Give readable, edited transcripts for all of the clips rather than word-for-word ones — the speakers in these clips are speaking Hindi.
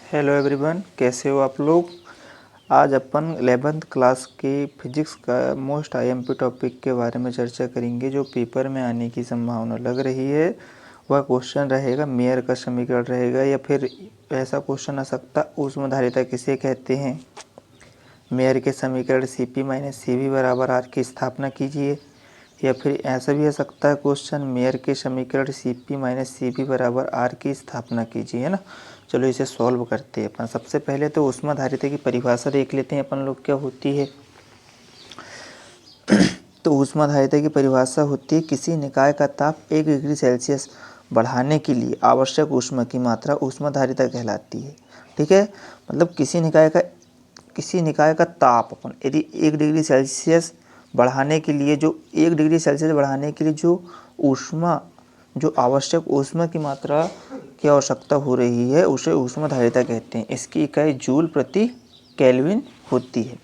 हेलो एवरीवन, कैसे हो आप लोग। आज अपन 11th क्लास के फिजिक्स का मोस्ट आईएमपी टॉपिक के बारे में चर्चा करेंगे जो पेपर में आने की संभावना लग रही है। वह क्वेश्चन रहेगा मेयर का समीकरण रहेगा, या फिर ऐसा क्वेश्चन आ सकता ऊष्मधारिता किसे कहते हैं। मेयर के समीकरण Cp माइनस Cv बराबर आर की स्थापना कीजिए। या फिर ऐसा भी आ सकता है क्वेश्चन मेयर के समीकरण Cp माइनस Cv बराबर आर की स्थापना कीजिए, है ना। चलो इसे सॉल्व करते हैं अपन। सबसे पहले तो ऊष्मधारिता की परिभाषा देख लेते हैं अपन लोग क्या होती है। तो ऊष्मधारिता की परिभाषा होती है किसी निकाय का ताप 1 डिग्री सेल्सियस बढ़ाने के लिए आवश्यक ऊष्मा की मात्रा ऊष्मधारिता कहलाती है। ठीक है, मतलब किसी निकाय का ताप अपन यदि 1 डिग्री सेल्सियस बढ़ाने के लिए जो ऊष्मा जो आवश्यक ऊष्मा की मात्रा की आवश्यकता हो रही है उसे ऊष्मधारिता कहते हैं। इसकी इकाई जूल प्रति केल्विन होती है।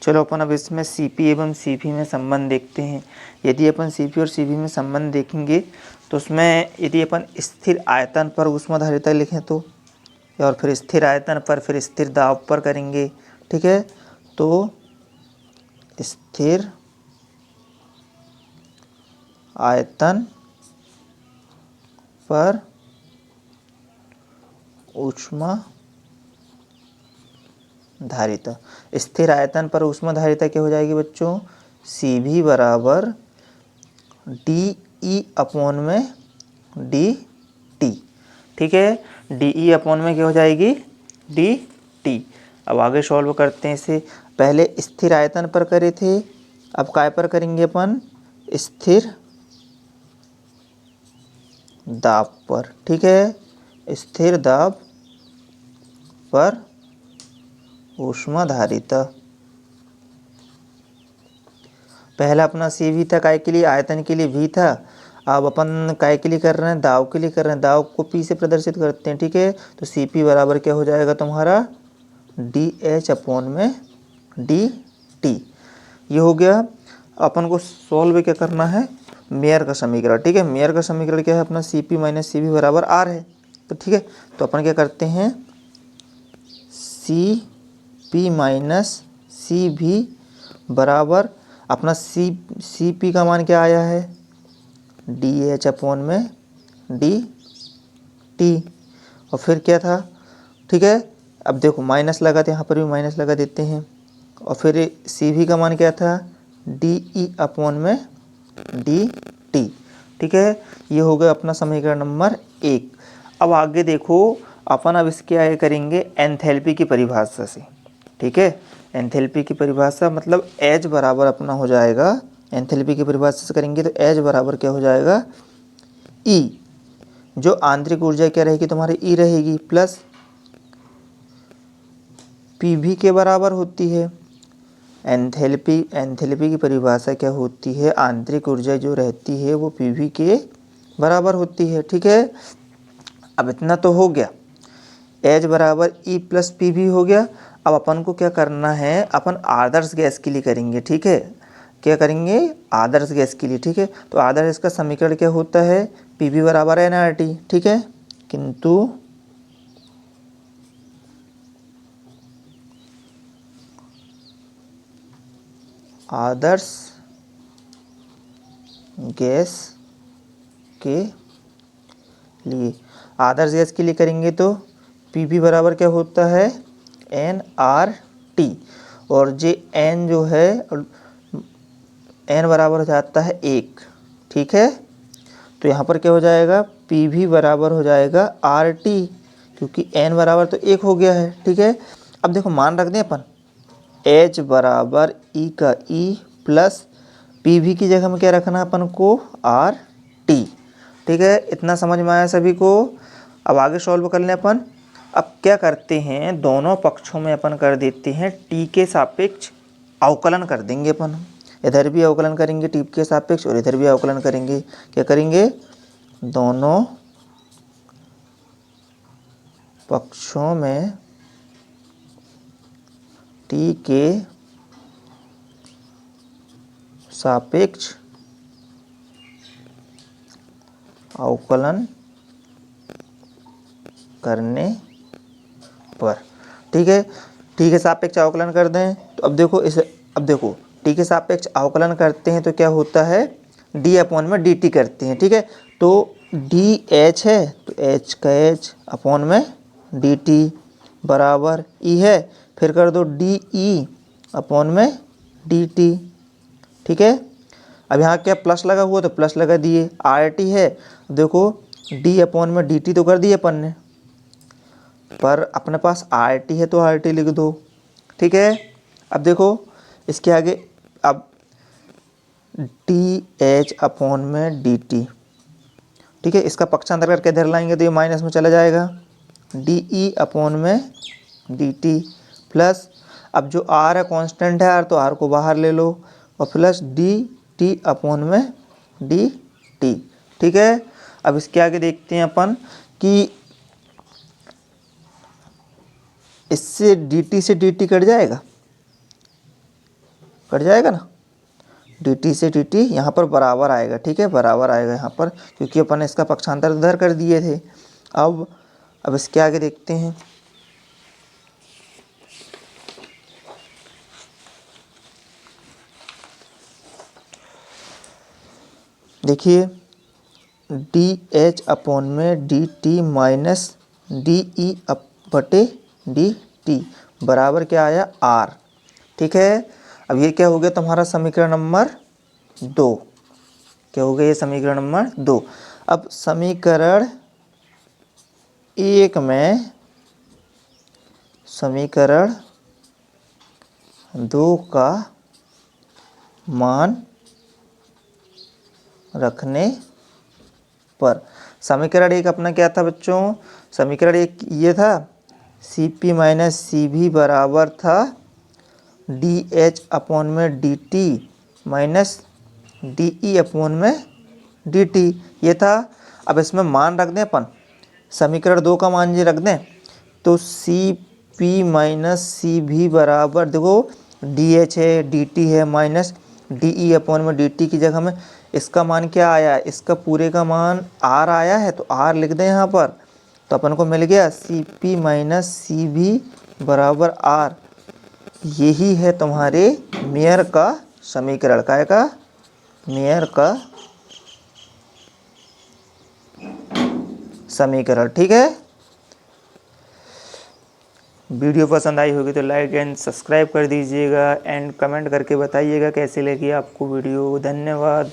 चलो अपन अब इसमें Cp एवं Cv में संबंध देखते हैं। यदि अपन Cp और Cv में संबंध देखेंगे तो उसमें यदि अपन स्थिर आयतन पर ऊष्मधारिता लिखें तो, और फिर स्थिर आयतन पर फिर स्थिर दाब पर करेंगे। ठीक है, तो स्थिर आयतन पर ऊष्मधारिता, स्थिर आयतन पर ऊष्मधारिता क्या हो जाएगी बच्चों, Cv बराबर DE अपॉन में DT। ठीक है, DE अपॉन में क्या हो जाएगी, DT। अब आगे सॉल्व करते हैं इसे। पहले स्थिर आयतन पर करे थे, अब काय पर करेंगे अपन, स्थिर दाब पर। ठीक है, स्थिर दाब पर ऊष्मधारिता। पहला अपना Cv था काय के लिए, आयतन के लिए V था। अब अपन काय के लिए कर रहे हैं, दाब के लिए कर रहे हैं। दाब को P से प्रदर्शित करते हैं। ठीक है, तो Cp बराबर क्या हो जाएगा तुम्हारा, DH अपॉन में DT। ये हो गया। अपन को सॉल्व क्या करना है, मेयर का समीकरण। ठीक है, मेयर का समीकरण क्या है अपना, Cp माइनस Cv बराबर R है। तो ठीक है, तो अपन क्या करते हैं, Cp माइनस Cv बराबर अपना Cp का मान क्या आया है, DH अपॉन में DT। और फिर क्या था, ठीक है, अब देखो माइनस लगा था, यहाँ पर भी माइनस लगा देते हैं। और फिर Cv का मान क्या था, DE अपॉन में DT। ठीक है, ये हो गया अपना समीकरण नंबर 1। अब आगे देखो, अपन अब इसके आगे करेंगे एंथैल्पी की परिभाषा से। ठीक है, एंथैल्पी की परिभाषा मतलब H बराबर अपना हो जाएगा, एंथैल्पी की परिभाषा से करेंगे तो H बराबर क्या हो जाएगा, E, जो आंतरिक ऊर्जा क्या रहेगी तुम्हारी, E रहेगी, प्लस PV के बराबर होती है। एंथैल्पी की परिभाषा क्या होती है, आंतरिक ऊर्जा जो रहती है वो PV के बराबर होती है। ठीक है, अब इतना तो हो गया, H बराबर E प्लस PV हो गया। अब अपन को क्या करना है, अपन आदर्श गैस के लिए करेंगे। ठीक है, क्या करेंगे, आदर्श गैस के लिए। ठीक है, तो आदर्श गैस का समीकरण क्या होता है, PV बराबर nRT। ठीक है, किंतु आदर्श गैस के लिए, आदर्श गैस के लिए करेंगे तो PV बराबर क्या होता है, nRT। और जे N जो है, N बराबर हो जाता है 1। ठीक है, तो यहाँ पर क्या हो जाएगा, PV बराबर हो जाएगा RT, क्योंकि N बराबर तो 1 हो गया है। ठीक है, अब देखो मान रख दें अपन, H बराबर E का E प्लस PV की जगह में क्या रखना है अपन को, RT। ठीक है, इतना समझ में आया सभी को। अब आगे सॉल्व कर लें अपन। अब क्या करते हैं, दोनों पक्षों में अपन कर देते हैं T के सापेक्ष अवकलन कर देंगे अपन। इधर भी अवकलन करेंगे T के सापेक्ष और इधर भी अवकलन करेंगे। क्या करेंगे, दोनों पक्षों में T के सापेक्ष अवकलन करने पर। ठीक है, टी के सापेक्ष अवकलन कर दें तो अब देखो टी के सापेक्ष अवकलन करते हैं तो क्या होता है, डी अपॉन में डी टी करते हैं। ठीक है, तो डी एच है तो एच का एच अपॉन में डी टी बराबर ई है, फिर कर दो डी ई अपॉन में डी टी। ठीक है, अब यहाँ क्या प्लस लगा हुआ तो प्लस लगा दिए, आर टी है देखो डी अपॉन में डी टी तो कर दिए अपन ने, पर अपने पास आर टी है तो आर टी लिख दो। ठीक है, अब देखो इसके आगे अब डी एच अपॉन में डी टी। ठीक है, इसका पक्षांतर करके इधर लाएंगे तो ये माइनस में चला जाएगा, डी ई अपॉन में डी टी प्लस, अब जो आर है कांस्टेंट है आर तो आर को बाहर ले लो, और प्लस डी टी अपॉन में डी टी। ठीक है, अब इसके आगे देखते हैं अपन कि इससे डी टी से डी टी कट जाएगा, कट जाएगा ना, डी टी से डी टी यहाँ पर बराबर आएगा। ठीक है, बराबर आएगा यहाँ पर क्योंकि अपन इसका पक्षांतर उधर कर दिए थे। अब इसके आगे देखते हैं, देखिए डी एच अपॉन में D T minus D E बटे डी टी बराबर क्या आया आर। ठीक है, अब ये क्या हो गया तुम्हारा समीकरण नंबर 2। क्या हो गया ये समीकरण नंबर 2। अब समीकरण 1 में समीकरण 2 का मान रखने पर, समीकरण 1 अपना क्या था बच्चों, समीकरण 1 ये था सी पी माइनस सी भी बराबर था डी एच अपॉन में D T minus D E upon में डी टी, ये था। अब इसमें मान रख दें अपन, समीकरण 2 का मान ये रख दें तो सी पी माइनस सी भी बराबर देखो डी एच है डी टी है माइनस डी ई अपॉन में डी टी की जगह में इसका मान क्या आया, इसका पूरे का मान आर आया है तो आर लिख दें यहाँ पर, तो अपन को मिल गया सी पी माइनस सी भी बराबर आर। यही है तुम्हारे मेयर का समीकरण, काय का मेयर का समीकरण। ठीक है, वीडियो पसंद आई होगी तो लाइक एंड सब्सक्राइब कर दीजिएगा एंड कमेंट करके बताइएगा कैसे लगी आपको वीडियो। धन्यवाद।